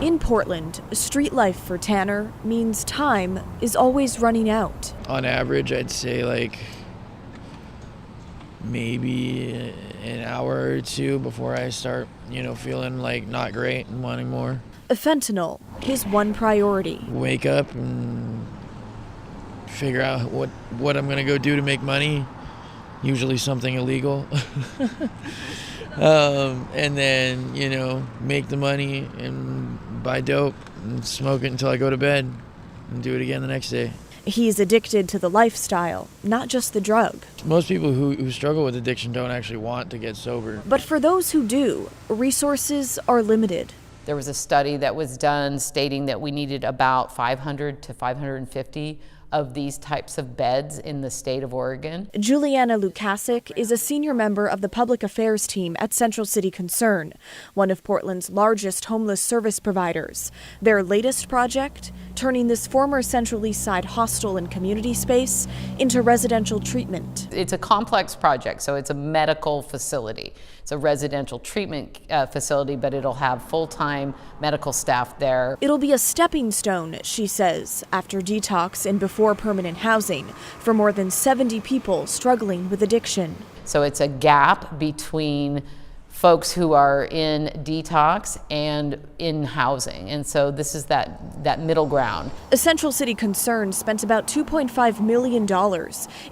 In Portland, street life for Tanner means time is always running out. On average, I'd say like maybe an hour or two before I start, feeling like not great and wanting more. Fentanyl, his one priority. Wake up and figure out what I'm gonna go do to make money, usually something illegal. And then, make the money and buy dope and smoke it until I go to bed and do it again the next day. He's addicted to the lifestyle, not just the drug. Most people who struggle with addiction don't actually want to get sober. But for those who do, resources are limited. There was a study that was done stating that we needed about 500 to 550 of these types of beds in the state of Oregon. Juliana Lukasic is a senior member of the public affairs team at Central City Concern, one of Portland's largest homeless service providers. Their latest project, turning this former Central East Side hostel and community space into residential treatment. It's a complex project, so it's a medical facility. It's a residential treatment facility, but it'll have full-time medical staff there. It'll be a stepping stone, she says, after detox and before permanent housing for more than 70 people struggling with addiction. So it's a gap between folks who are in detox and in housing. And so this is that middle ground. Central City Concern spent about $2.5 million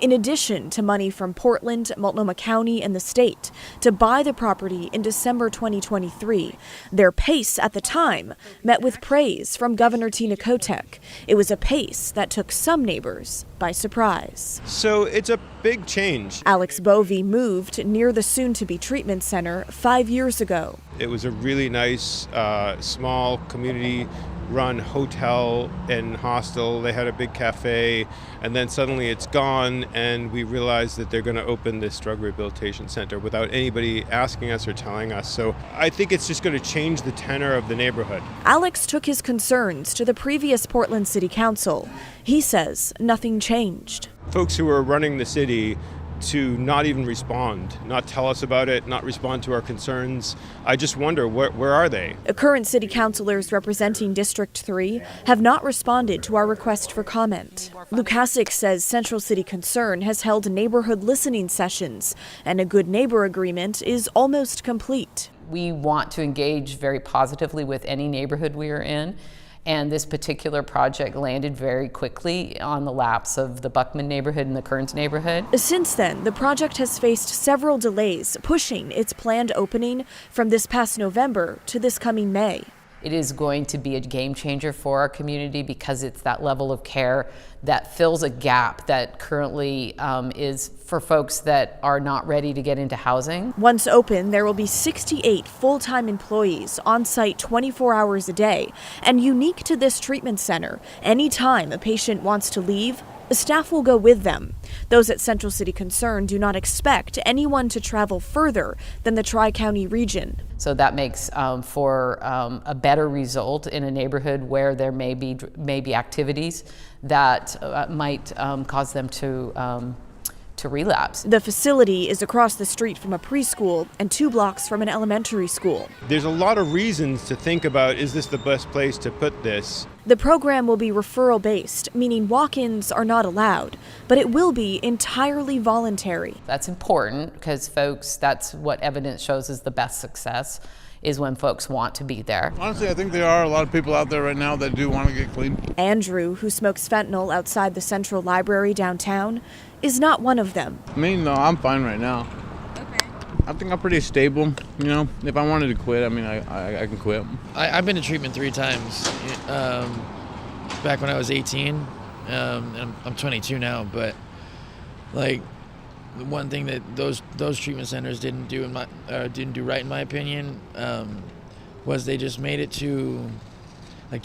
in addition to money from Portland, Multnomah County, and the state to buy the property in December 2023. Their pace at the time met with praise from Governor Tina Kotek. It was a pace that took some neighbors by surprise. So it's a big change. Alex Bovey moved near the soon-to-be treatment center 5 years ago. It was a really nice, small community-run hotel and hostel. They had a big cafe, and then suddenly it's gone, and we realized that they're going to open this drug rehabilitation center without anybody asking us or telling us. So I think it's just going to change the tenor of the neighborhood. Alex took his concerns to the previous Portland City Council. He says nothing changed. Folks who are running the city to not even respond, not tell us about it, not respond to our concerns. I just wonder, where are they? Current city councilors representing District 3 have not responded to our request for comment. Lukasic says Central City Concern has held neighborhood listening sessions, and a good neighbor agreement is almost complete. We want to engage very positively with any neighborhood we are in. And this particular project landed very quickly on the laps of the Buckman neighborhood and the Kearns neighborhood. Since then, the project has faced several delays, pushing its planned opening from this past November to this coming May. It is going to be a game changer for our community because it's that level of care that fills a gap that currently is for folks that are not ready to get into housing. Once open, there will be 68 full-time employees on site 24 hours a day. And unique to this treatment center, anytime a patient wants to leave, staff will go with them. Those at Central City Concern do not expect anyone to travel further than the Tri-County region. So that makes for a better result in a neighborhood where there may be activities that might cause them to relapse. The facility is across the street from a preschool and 2 blocks from an elementary school. There's a lot of reasons to think about, is this the best place to put this? The program will be referral-based, meaning walk-ins are not allowed, but it will be entirely voluntary. That's important because folks, that's what evidence shows is the best success, is when folks want to be there. Honestly, I think there are a lot of people out there right now that do want to get clean. Andrew, who smokes fentanyl outside the Central Library downtown, is not one of them. Me, no, I'm fine right now. Okay. I think I'm pretty stable. If I wanted to quit, I can quit. I've been to treatment 3 times. Back when I was 18, and I'm 22 now, but like the one thing that those treatment centers didn't do right in my opinion was they just made it too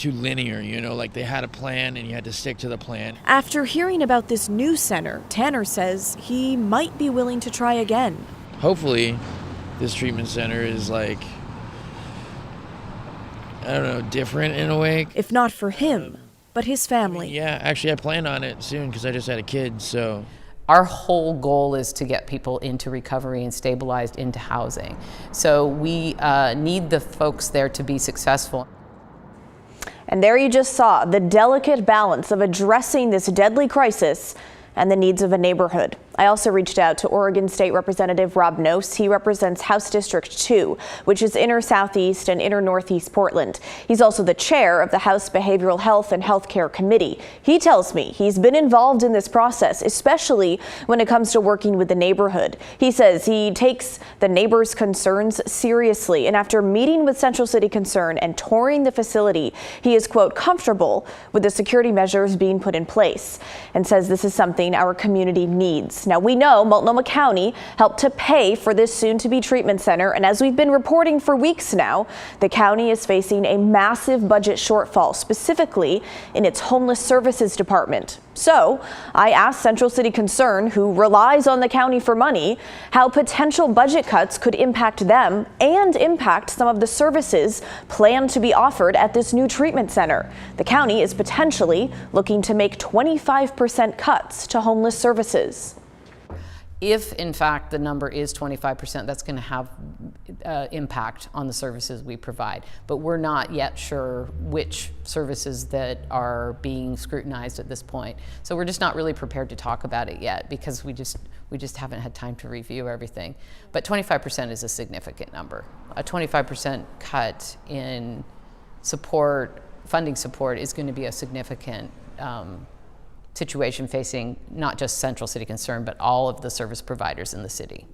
linear, like they had a plan and you had to stick to the plan. After hearing about this new center, Tanner says he might be willing to try again. Hopefully this treatment center is different in a way. If not for him, but his family. Yeah, actually I plan on it soon because I just had a kid, so. Our whole goal is to get people into recovery and stabilized into housing. So we need the folks there to be successful. And there you just saw the delicate balance of addressing this deadly crisis and the needs of a neighborhood. I also reached out to Oregon State Representative Rob Noce. He represents House District 2, which is inner southeast and inner northeast Portland. He's also the chair of the House Behavioral Health and Healthcare Committee. He tells me he's been involved in this process, especially when it comes to working with the neighborhood. He says he takes the neighbors' concerns seriously, and after meeting with Central City Concern and touring the facility, he is, quote, comfortable with the security measures being put in place, and says this is something our community needs. Now, we know Multnomah County helped to pay for this soon-to-be treatment center, and as we've been reporting for weeks now, the county is facing a massive budget shortfall, specifically in its homeless services department. So I asked Central City Concern, who relies on the county for money, how potential budget cuts could impact them and impact some of the services planned to be offered at this new treatment center. The county is potentially looking to make 25% cuts to homeless services. If, in fact, the number is 25%, that's going to have impact on the services we provide. But we're not yet sure which services that are being scrutinized at this point. So we're just not really prepared to talk about it yet because we just haven't had time to review everything. But 25% is a significant number. A 25% cut in support, funding support, is going to be a significant situation facing not just Central City Concern, but all of the service providers in the city.